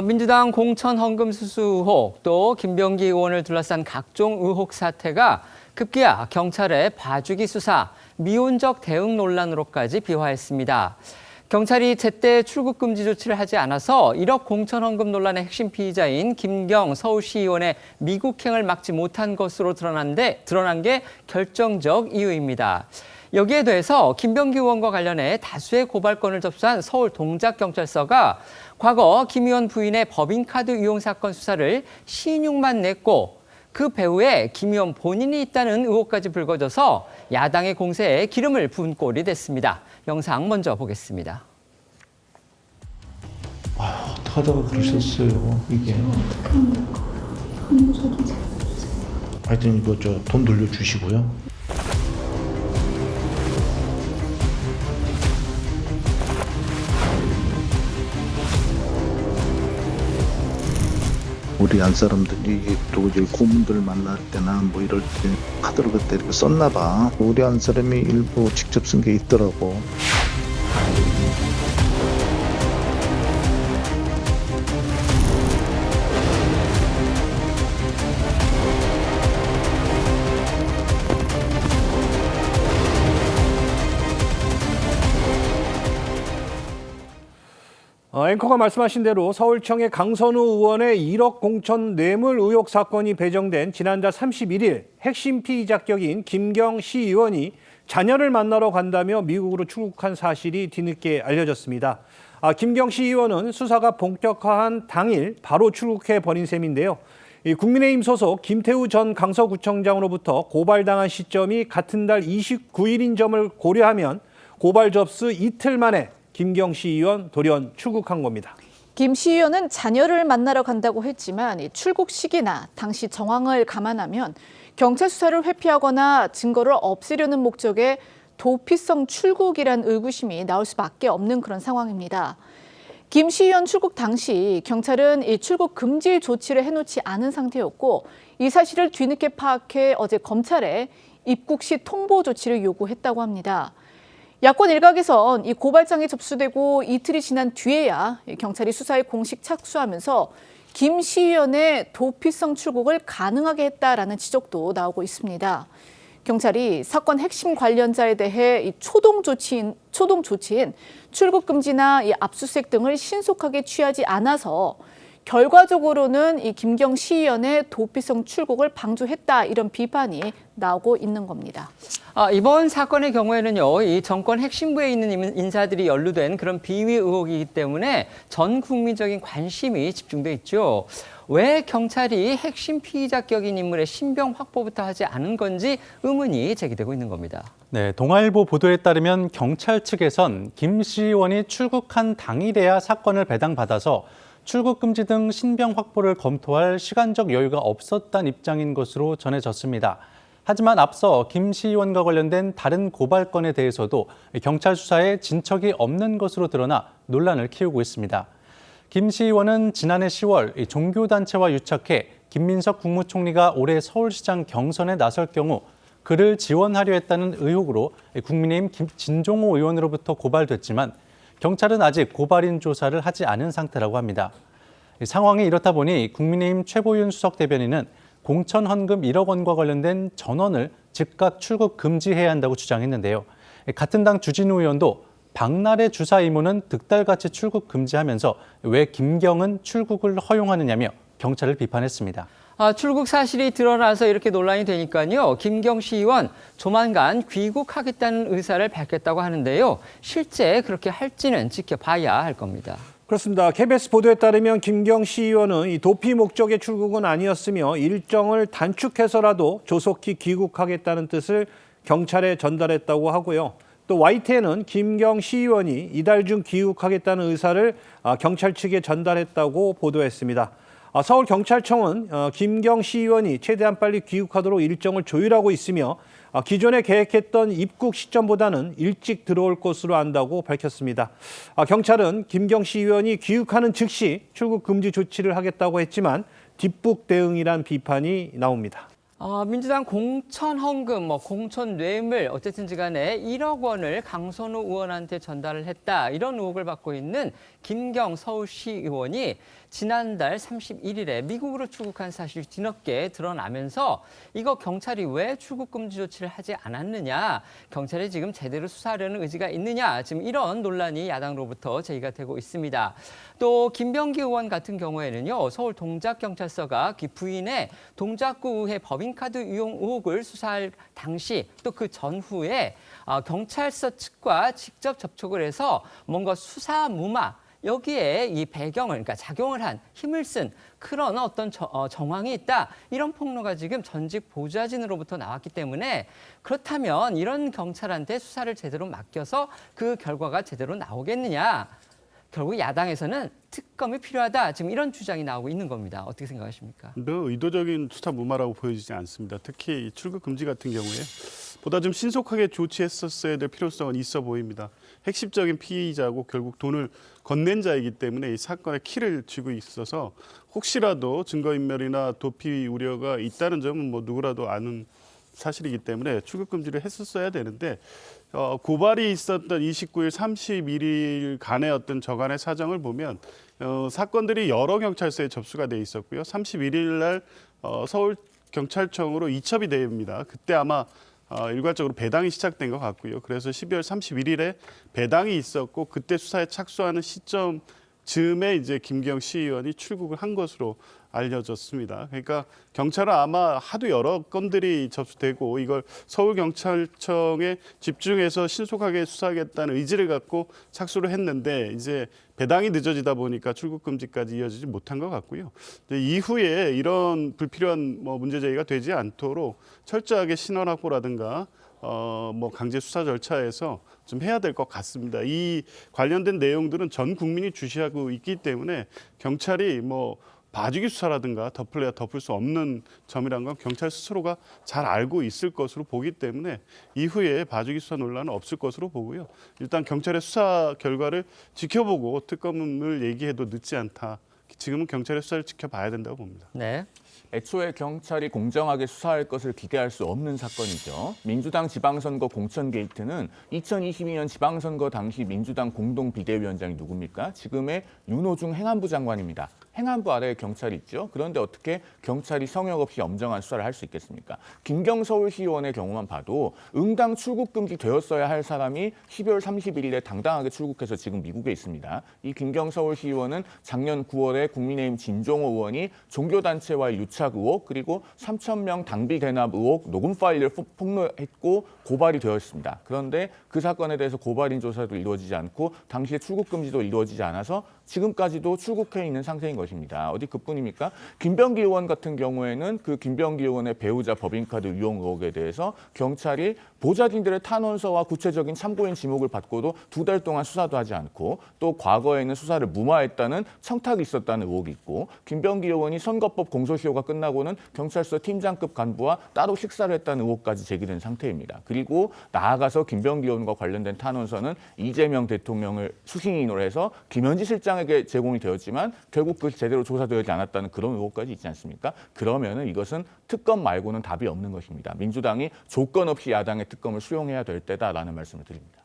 민주당 공천 헌금 수수 의혹, 또 김병기 의원을 둘러싼 각종 의혹 사태가 급기야 경찰의 봐주기 수사, 미온적 대응 논란으로까지 비화했습니다. 경찰이 제때 출국 금지 조치를 하지 않아서 1억 공천 헌금 논란의 핵심 피의자인 김경 서울시의원의 미국행을 막지 못한 것으로 드러난 게 결정적 이유입니다. 여기에 대해서 김병기 의원과 관련해 다수의 고발건을 접수한 서울 동작경찰서가 과거 김 의원 부인의 법인카드 유용 사건 수사를 신용만 냈고 그 배후에 김 의원 본인이 있다는 의혹까지 불거져서 야당의 공세에 기름을 부은 꼴이 됐습니다. 영상 먼저 보겠습니다. 어떻게 하다가 그러셨어요, 이게. 하여튼 이거 돈 돌려주시고요. 우리 안 사람들이 또 이제 고문들 만날 때나 뭐 이럴 때 카드를 그때 이렇게 썼나 봐. 우리 안 사람이 일부 직접 쓴 게 있더라고. 앵커가 말씀하신 대로 서울청의 강선우 의원의 1억 공천 뇌물 의혹 사건이 배정된 지난달 31일 핵심 피의자격인 김경 시의원이 자녀를 만나러 간다며 미국으로 출국한 사실이 뒤늦게 알려졌습니다. 김경 시의원은 수사가 본격화한 당일 바로 출국해 버린 셈인데요. 국민의힘 소속 김태우 전 강서구청장으로부터 고발당한 시점이 같은 달 29일인 점을 고려하면 고발 접수 이틀 만에 김경 시의원 돌연 출국한 겁니다. 김 시의원은 자녀를 만나러 간다고 했지만 출국 시기나 당시 정황을 감안하면 경찰 수사를 회피하거나 증거를 없애려는 목적의 도피성 출국이란 의구심이 나올 수밖에 없는 그런 상황입니다. 김 시의원 출국 당시 경찰은 이 출국 금지 조치를 해놓지 않은 상태였고 이 사실을 뒤늦게 파악해 어제 검찰에 입국 시 통보 조치를 요구했다고 합니다. 야권 일각에선 이 고발장이 접수되고 이틀이 지난 뒤에야 경찰이 수사에 공식 착수하면서 김 시의원의 도피성 출국을 가능하게 했다라는 지적도 나오고 있습니다. 경찰이 사건 핵심 관련자에 대해 이 초동 조치인 출국 금지나 이 압수수색 등을 신속하게 취하지 않아서 결과적으로는 이 김경 시의원의 도피성 출국을 방조했다 이런 비판이 나오고 있는 겁니다. 이번 사건의 경우에는요, 이 정권 핵심부에 있는 인사들이 연루된 그런 비위 의혹이기 때문에 전 국민적인 관심이 집중돼 있죠. 왜 경찰이 핵심 피의자격인 인물의 신병 확보부터 하지 않은 건지 의문이 제기되고 있는 겁니다. 네, 동아일보 보도에 따르면 경찰 측에선 김 시의원이 출국한 당일에야 사건을 배당받아서 출국 금지 등 신병 확보를 검토할 시간적 여유가 없었다는 입장인 것으로 전해졌습니다. 하지만 앞서 김 시의원과 관련된 다른 고발건에 대해서도 경찰 수사에 진척이 없는 것으로 드러나 논란을 키우고 있습니다. 김 시의원은 지난해 10월 종교단체와 유착해 김민석 국무총리가 올해 서울시장 경선에 나설 경우 그를 지원하려 했다는 의혹으로 국민의힘 진종호 의원으로부터 고발됐지만 경찰은 아직 고발인 조사를 하지 않은 상태라고 합니다. 상황이 이렇다 보니 국민의힘 최보윤 수석 대변인은 공천 헌금 1억 원과 관련된 전원을 즉각 출국 금지해야 한다고 주장했는데요. 같은 당 주진우 의원도 박날의 주사 임무는 득달같이 출국 금지하면서 왜 김경은 출국을 허용하느냐며 경찰을 비판했습니다. 출국 사실이 드러나서 이렇게 논란이 되니까요. 김경 시의원 조만간 귀국하겠다는 의사를 밝혔다고 하는데요. 실제 그렇게 할지는 지켜봐야 할 겁니다. 그렇습니다. KBS 보도에 따르면 김경 시의원은 이 도피 목적의 출국은 아니었으며 일정을 단축해서라도 조속히 귀국하겠다는 뜻을 경찰에 전달했다고 하고요. 또 YTN은 김경 시의원이 이달 중 귀국하겠다는 의사를 경찰 측에 전달했다고 보도했습니다. 서울경찰청은 김경 시의원이 최대한 빨리 귀국하도록 일정을 조율하고 있으며 기존에 계획했던 입국 시점보다는 일찍 들어올 것으로 안다고 밝혔습니다. 경찰은 김경 시의원이 귀국하는 즉시 출국 금지 조치를 하겠다고 했지만 뒷북 대응이란 비판이 나옵니다. 민주당 공천 헌금, 공천 뇌물 어쨌든지 간에 1억 원을 강선우 의원한테 전달을 했다. 이런 의혹을 받고 있는 김경 서울시 의원이 지난달 31일에 미국으로 출국한 사실이 뒤늦게 드러나면서 이거 경찰이 왜 출국 금지 조치를 하지 않았느냐, 경찰이 지금 제대로 수사하려는 의지가 있느냐, 지금 이런 논란이 야당으로부터 제기가 되고 있습니다. 또 김병기 의원 같은 경우에는요, 서울 동작경찰서가 부인의 동작구 의회 법인카드 유용 의혹을 수사할 당시 또 그 전후에 경찰서 측과 직접 접촉을 해서 뭔가 수사 무마, 여기에 이 배경을, 그러니까 작용을 한, 힘을 쓴 그런 어떤 정황이 있다, 이런 폭로가 지금 전직 보좌진으로부터 나왔기 때문에, 그렇다면 이런 경찰한테 수사를 제대로 맡겨서 그 결과가 제대로 나오겠느냐, 결국 야당에서는 특검이 필요하다, 지금 이런 주장이 나오고 있는 겁니다. 어떻게 생각하십니까? 의도적인 수사 무마라고 보여지지 않습니다. 특히 출국 금지 같은 경우에 보다 좀 신속하게 조치했었어야 될 필요성은 있어 보입니다. 핵심적인 피의자고 결국 돈을 건넨 자이기 때문에 이 사건의 키를 쥐고 있어서 혹시라도 증거인멸이나 도피 우려가 있다는 점은 뭐 누구라도 아는 사실이기 때문에 출국 금지를 했었어야 되는데, 고발이 있었던 29일, 31일 간의 어떤 저간의 사정을 보면 사건들이 여러 경찰서에 접수가 돼 있었고요. 31일 날 서울 경찰청으로 이첩이 됩니다. 그때 아마 일괄적으로 배당이 시작된 것 같고요. 그래서 12월 31일에 배당이 있었고, 그때 수사에 착수하는 시점 즈음에 이제 김기영 시의원이 출국을 한 것으로 알려졌습니다. 그러니까 경찰은 아마 하도 여러 건들이 접수되고 이걸 서울경찰청에 집중해서 신속하게 수사하겠다는 의지를 갖고 착수를 했는데, 이제 배당이 늦어지다 보니까 출국 금지까지 이어지지 못한 것 같고요. 이후에 이런 불필요한 문제 제기가 되지 않도록 철저하게 신원 확보라든가 강제 수사 절차에서 좀 해야 될 것 같습니다. 이 관련된 내용들은 전 국민이 주시하고 있기 때문에 경찰이 봐주기 수사라든가 덮을래야 덮을 수 없는 점이란 건 경찰 스스로가 잘 알고 있을 것으로 보기 때문에 이후에 봐주기 수사 논란은 없을 것으로 보고요. 일단 경찰의 수사 결과를 지켜보고 특검을 얘기해도 늦지 않다. 지금은 경찰의 수사를 지켜봐야 된다고 봅니다. 네. 애초에 경찰이 공정하게 수사할 것을 기대할 수 없는 사건이죠. 민주당 지방선거 공천 게이트는 2022년 지방선거 당시 민주당 공동 비대위원장이 누굽니까? 지금의 윤호중 행안부 장관입니다. 행안부 아래에 경찰이 있죠. 그런데 어떻게 경찰이 성역 없이 엄정한 수사를 할 수 있겠습니까? 김경 서울시의원의 경우만 봐도 응당 출국 금지 되었어야 할 사람이 12월 31일에 당당하게 출국해서 지금 미국에 있습니다. 이 김경 서울시의원은 작년 9월에 국민의힘 진종호 의원이 종교단체와의 유착 의혹, 그리고 3,000명 당비 대납 의혹 녹음 파일을 폭로했고 고발이 되었습니다. 그런데 그 사건에 대해서 고발인 조사도 이루어지지 않고 당시에 출국 금지도 이루어지지 않아서 지금까지도 출국해 있는 상태인 것입니다. 어디 그뿐입니까? 김병기 의원 같은 경우에는 그 김병기 의원의 배우자 법인카드 유용 의혹에 대해서 경찰이 보좌진들의 탄원서와 구체적인 참고인 지목을 받고도 2달 동안 수사도 하지 않고, 또 과거에는 수사를 무마했다는 청탁이 있었다는 의혹이 있고, 김병기 의원이 선거법 공소시효가 끝나고는 경찰서 팀장급 간부와 따로 식사를 했다는 의혹까지 제기된 상태입니다. 그리고 나아가서 김병기 의원과 관련된 탄원서는 이재명 대통령을 수신인으로 해서 김현지 실장에게 제공이 되었지만 결국 그 제대로 조사되지 않았다는 그런 의혹까지 있지 않습니까? 그러면은 이것은 특검 말고는 답이 없는 것입니다. 민주당이 조건 없이 야당의 특검을 수용해야 될 때다라는 말씀을 드립니다.